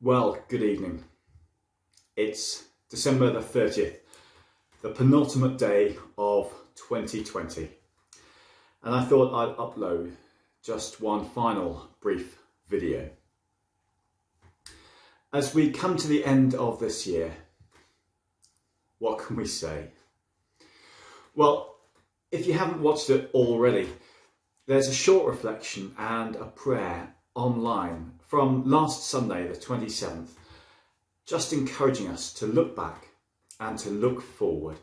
Well, good evening. It's December the 30th, the penultimate day of 2020. And I thought I'd upload just one final brief video. As we come to the end of this year, what can we say? Well, if you haven't watched it already, there's a short reflection and a prayer online from last Sunday, the 27th, just encouraging us to look back and to look forward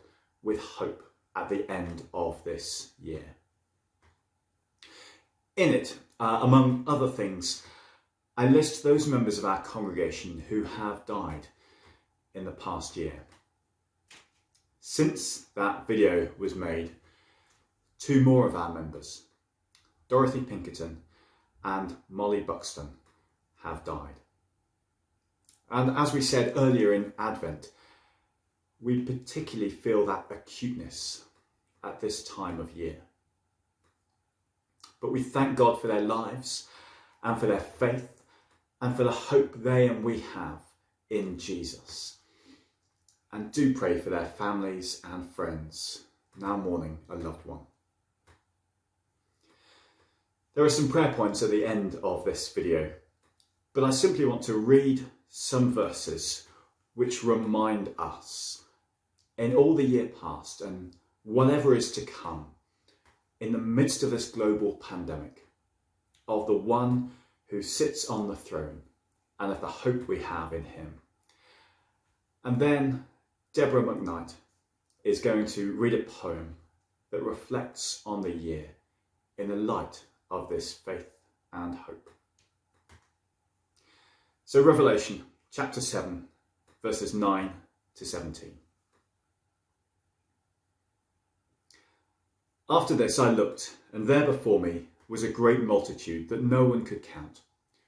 with hope at the end of this year. In it, among other things, I list those members of our congregation who have died in the past year. Since that video was made, two more of our members, Dorothy Pinkerton and Molly Buxton, have died. And as we said earlier in Advent, we particularly feel that acuteness at this time of year. But we thank God for their lives and for their faith and for the hope they and we have in Jesus. And do pray for their families and friends now mourning a loved one. There are some prayer points at the end of this video, but I simply want to read some verses which remind us, in all the year past and whatever is to come, in the midst of this global pandemic, of the one who sits on the throne and of the hope we have in him. And then Deborah McKnight is going to read a poem that reflects on the year in the light of this faith and hope. So Revelation chapter 7, verses 9 to 17. After this I looked, and there before me was a great multitude that no one could count,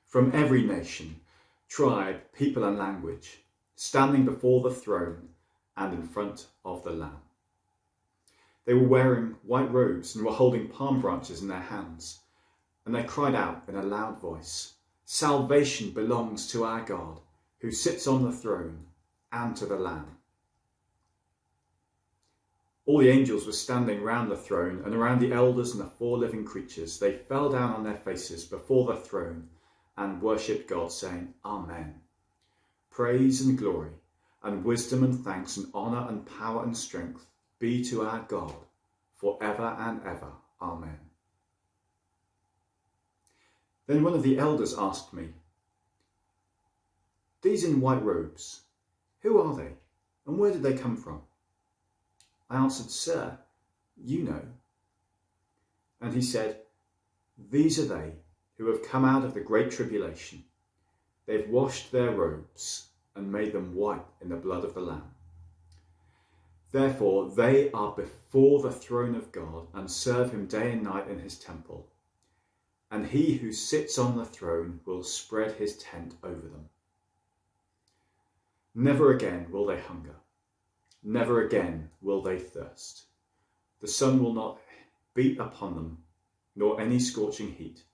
from every nation, tribe, people and language, standing before the throne and in front of the Lamb. They were wearing white robes and were holding palm branches in their hands, and they cried out in a loud voice, "Salvation belongs to our God, who sits on the throne, and to the Lamb." All the angels were standing round the throne and around the elders and the four living creatures. They fell down on their faces before the throne and worshipped God, saying, "Amen. Praise and glory and wisdom and thanks and honour and power and strength be to our God forever and ever. Amen." Then one of the elders asked me, "These in white robes, who are they, and where did they come from?" I answered, "Sir, you know." And he said, "These are they who have come out of the great tribulation. They've washed their robes and made them white in the blood of the Lamb. Therefore they are before the throne of God and serve him day and night in his temple. And he who sits on the throne will spread his tent over them. Never again will they hunger. Never again will they thirst. The sun will not beat upon them, nor any scorching heat.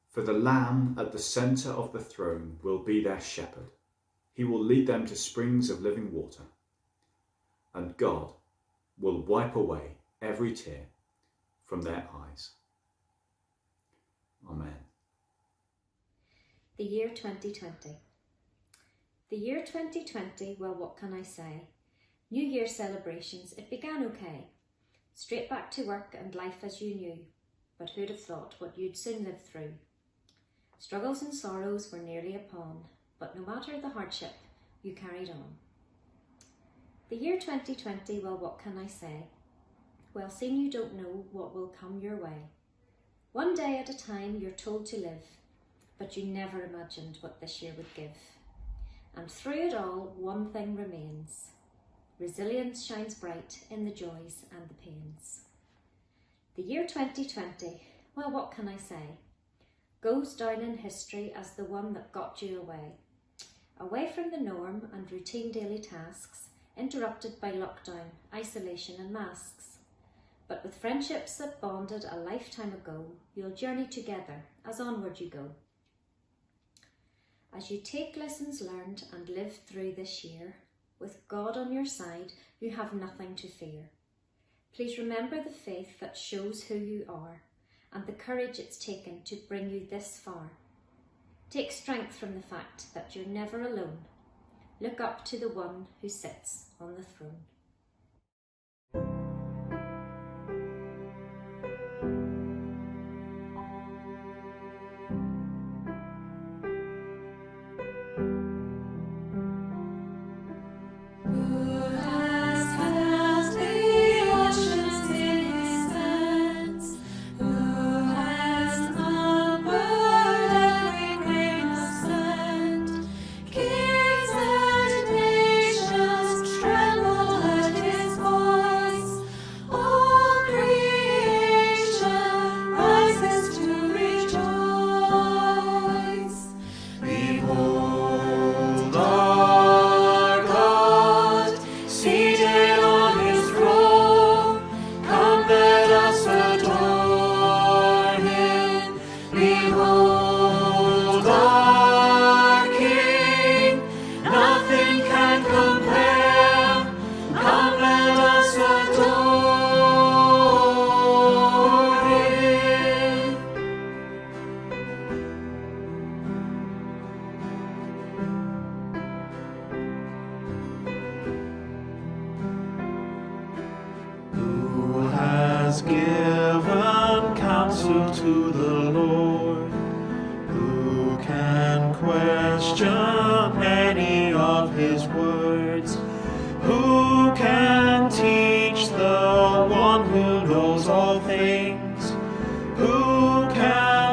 For the Lamb at the centre of the throne will be their shepherd. He will lead them to springs of living water. And God will wipe away every tear from their eyes." Amen. The year 2020. The year 2020, well, what can I say? New Year celebrations, it began okay. Straight back to work and life as you knew. But who'd have thought what you'd soon live through? Struggles and sorrows were nearly upon, but no matter the hardship, you carried on. The year 2020, well, what can I say? Well, seeing you don't know what will come your way. One day at a time you're told to live, but you never imagined what this year would give. And through it all, one thing remains. Resilience shines bright in the joys and the pains. The year 2020, well, what can I say? Goes down in history as the one that got you away. Away from the norm and routine daily tasks, interrupted by lockdown, isolation and masks. But with friendships that bonded a lifetime ago, you'll journey together as onward you go. As you take lessons learned and live through this year, with God on your side, you have nothing to fear. Please remember the faith that shows who you are and the courage it's taken to bring you this far. Take strength from the fact that you're never alone. Look up to the one who sits on the throne. Given counsel to the Lord, who can question any of his words? Who can teach the one who knows all things? Who can